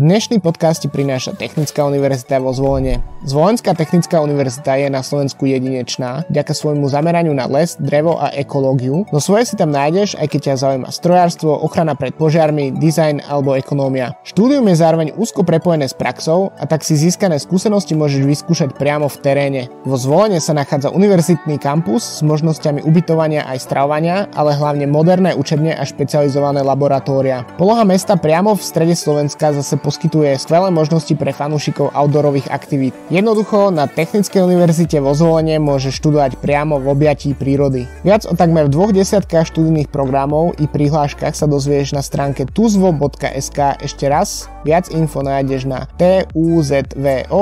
Dnešný podcast ti prináša Technická univerzita vo Zvolene. Zvolenská technická univerzita je na Slovensku jedinečná vďaka svojmu zameraniu na les, drevo a ekológiu. No svoje si tam nájdeš, aj keď ťa zaujíma strojárstvo, ochrana pred požiarmi, dizajn alebo ekonómia. Štúdium je zároveň úzko prepojené s praxou a tak si získané skúsenosti môžeš vyskúšať priamo v teréne. Vo Zvolene sa nachádza univerzitný kampus s možnosťami ubytovania aj stravovania, ale hlavne moderné učebne a špecializované laboratória. Poloha mesta priamo v strede Slovenska zase poskytuje skvelé možnosti pre fanúšikov outdoorových aktivít. Jednoducho na Technickej univerzite vo Zvolene môžeš študovať priamo v objatí prírody. Viac o takmer 20 študijných programov i prihláškach sa dozvieš na stránke tuzvo.sk. Ešte raz, viac info nájdeš na tuzvo.sk.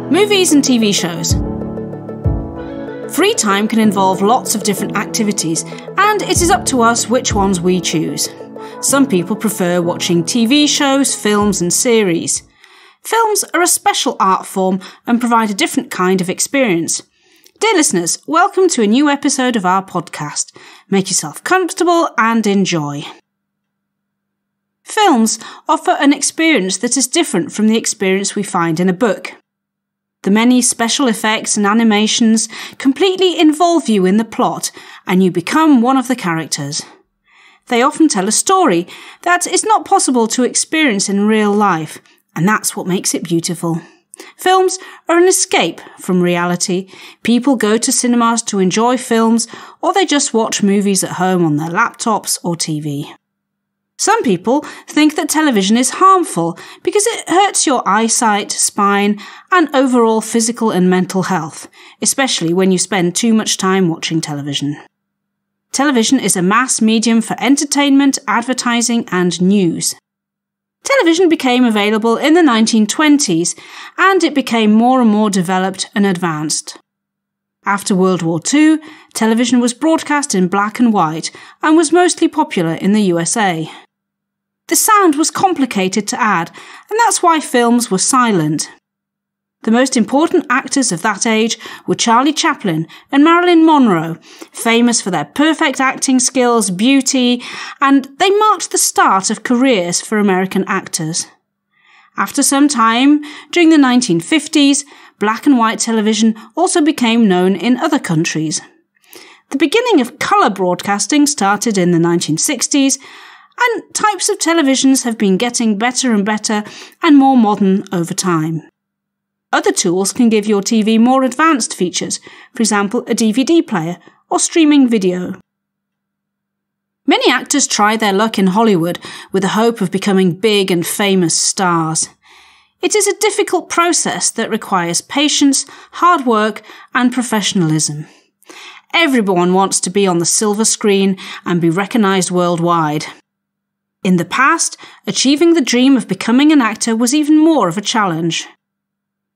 Movies and TV shows. Free time can involve lots of different activities, and it is up to us which ones we choose. Some people prefer watching TV shows, films and series. Films are a special art form and provide a different kind of experience. Dear listeners, welcome to a new episode of our podcast. Make yourself comfortable and enjoy. Films offer an experience that is different from the experience we find in a book. The many special effects and animations completely involve you in the plot, and you become one of the characters. They often tell a story that is not possible to experience in real life, and that's what makes it beautiful. Films are an escape from reality. People go to cinemas to enjoy films, or they just watch movies at home on their laptops or TV. Some people think that television is harmful because it hurts your eyesight, spine, and overall physical and mental health, especially when you spend too much time watching television. Television is a mass medium for entertainment, advertising, and news. Television became available in the 1920s, and it became more and more developed and advanced. After World War II, television was broadcast in black and white and was mostly popular in the USA. The sound was complicated to add, and that's why films were silent. The most important actors of that age were Charlie Chaplin and Marilyn Monroe, famous for their perfect acting skills, beauty, and they marked the start of careers for American actors. After some time, during the 1950s, black and white television also became known in other countries. The beginning of colour broadcasting started in the 1960s, and types of televisions have been getting better and better and more modern over time. Other tools can give your TV more advanced features, for example a DVD player or streaming video. Many actors try their luck in Hollywood with the hope of becoming big and famous stars. It is a difficult process that requires patience, hard work and professionalism. Everyone wants to be on the silver screen and be recognised worldwide. In the past, achieving the dream of becoming an actor was even more of a challenge.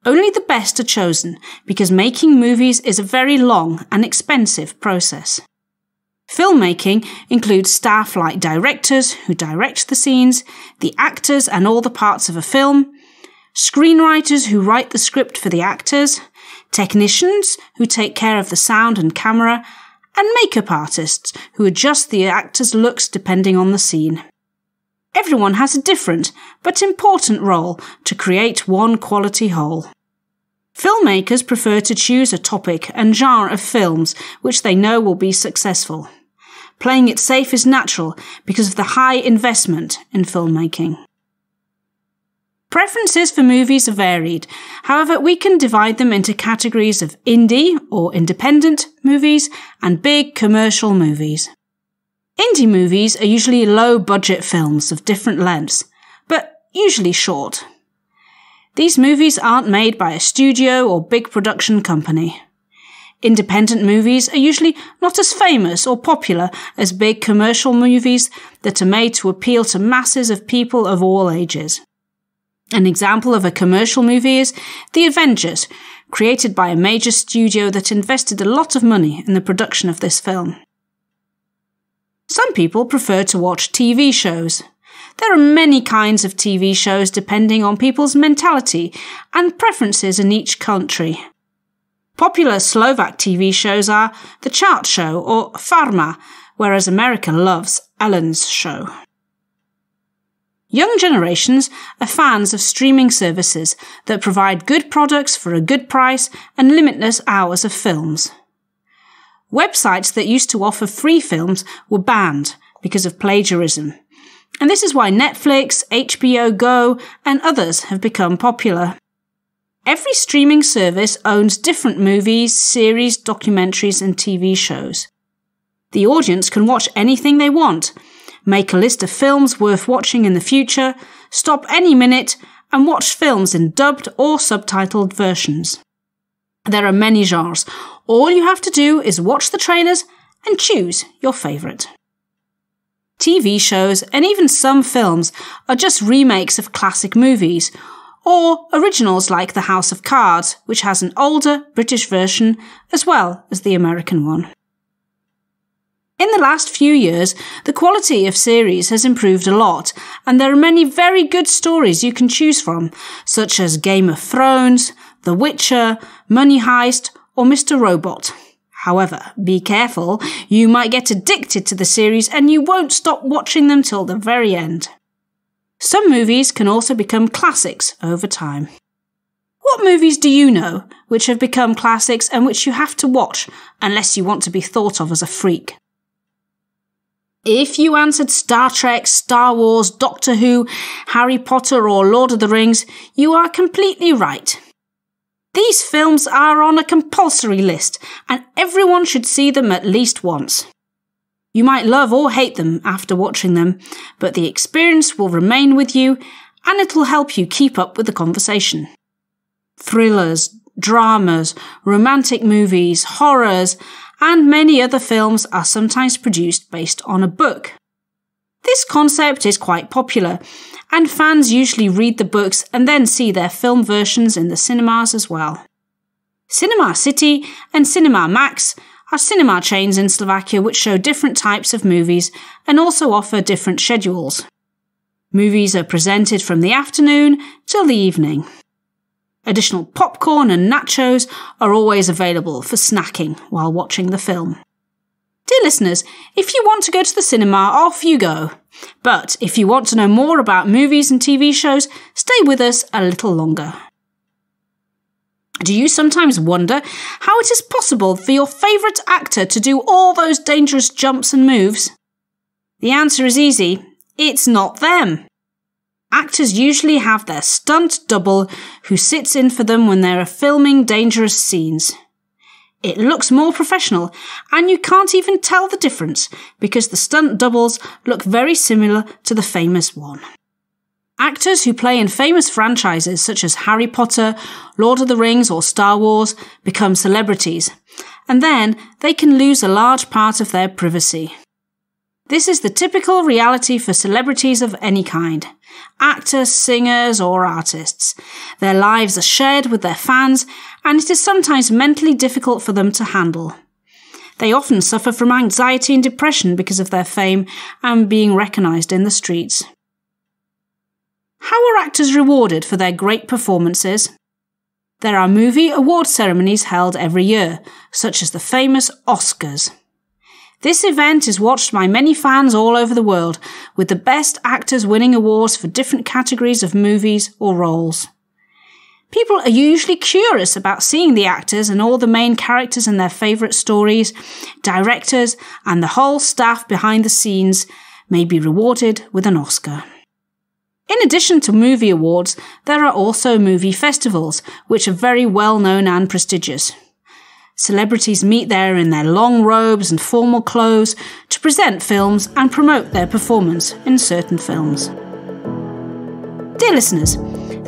Only the best are chosen because making movies is a very long and expensive process. Filmmaking includes staff like directors who direct the scenes, the actors and all the parts of a film, screenwriters who write the script for the actors, technicians who take care of the sound and camera, and makeup artists who adjust the actors' looks depending on the scene. Everyone has a different but important role to create one quality whole. Filmmakers prefer to choose a topic and genre of films which they know will be successful. Playing it safe is natural because of the high investment in filmmaking. Preferences for movies are varied. However, we can divide them into categories of indie or independent movies and big commercial movies. Indie movies are usually low-budget films of different lengths, but usually short. These movies aren't made by a studio or big production company. Independent movies are usually not as famous or popular as big commercial movies that are made to appeal to masses of people of all ages. An example of a commercial movie is The Avengers, created by a major studio that invested a lot of money in the production of this film. Some people prefer to watch TV shows. There are many kinds of TV shows depending on people's mentality and preferences in each country. Popular Slovak TV shows are The Chart Show or Pharma, whereas America loves Ellen's show. Young generations are fans of streaming services that provide good products for a good price and limitless hours of films. Websites that used to offer free films were banned because of plagiarism, and this is why Netflix, HBO Go, and others have become popular. Every streaming service owns different movies, series, documentaries, and TV shows. The audience can watch anything they want, make a list of films worth watching in the future, stop any minute, and watch films in dubbed or subtitled versions. There are many genres. All you have to do is watch the trailers and choose your favourite. TV shows and even some films are just remakes of classic movies, or originals like The House of Cards, which has an older British version as well as the American one. In the last few years, the quality of series has improved a lot, and there are many very good stories you can choose from, such as Game of Thrones, The Witcher, Money Heist, or Mr. Robot. However, be careful, you might get addicted to the series and you won't stop watching them till the very end. Some movies can also become classics over time. What movies do you know which have become classics and which you have to watch unless you want to be thought of as a freak? If you answered Star Trek, Star Wars, Doctor Who, Harry Potter or Lord of the Rings, you are completely right. These films are on a compulsory list and everyone should see them at least once. You might love or hate them after watching them, but the experience will remain with you and it'll help you keep up with the conversation. Thrillers, dramas, romantic movies, horrors, and many other films are sometimes produced based on a book. This concept is quite popular, and fans usually read the books and then see their film versions in the cinemas as well. Cinema City and Cinema Max are cinema chains in Slovakia which show different types of movies and also offer different schedules. Movies are presented from the afternoon till the evening. Additional popcorn and nachos are always available for snacking while watching the film. Dear listeners, if you want to go to the cinema, off you go. But if you want to know more about movies and TV shows, stay with us a little longer. Do you sometimes wonder how it is possible for your favourite actor to do all those dangerous jumps and moves? The answer is easy. It's not them. Actors usually have their stunt double who sits in for them when they are filming dangerous scenes. It looks more professional, and you can't even tell the difference because the stunt doubles look very similar to the famous one. Actors who play in famous franchises such as Harry Potter, Lord of the Rings or Star Wars become celebrities, and then they can lose a large part of their privacy. This is the typical reality for celebrities of any kind. Actors, singers or artists. Their lives are shared with their fans and it is sometimes mentally difficult for them to handle. They often suffer from anxiety and depression because of their fame and being recognised in the streets. How are actors rewarded for their great performances? There are movie award ceremonies held every year, such as the famous Oscars. This event is watched by many fans all over the world, with the best actors winning awards for different categories of movies or roles. People are usually curious about seeing the actors and all the main characters and their favourite stories. Directors and the whole staff behind the scenes may be rewarded with an Oscar. In addition to movie awards, there are also movie festivals, which are very well known and prestigious. Celebrities meet there in their long robes and formal clothes to present films and promote their performance in certain films. Dear listeners,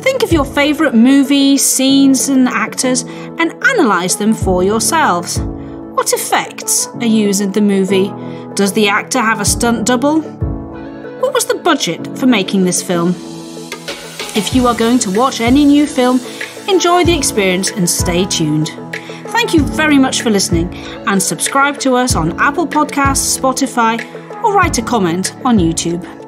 think of your favourite movies, scenes and actors and analyse them for yourselves. What effects are used in the movie? Does the actor have a stunt double? What was the budget for making this film? If you are going to watch any new film, enjoy the experience and stay tuned. Thank you very much for listening and subscribe to us on Apple Podcasts, Spotify or write a comment on YouTube.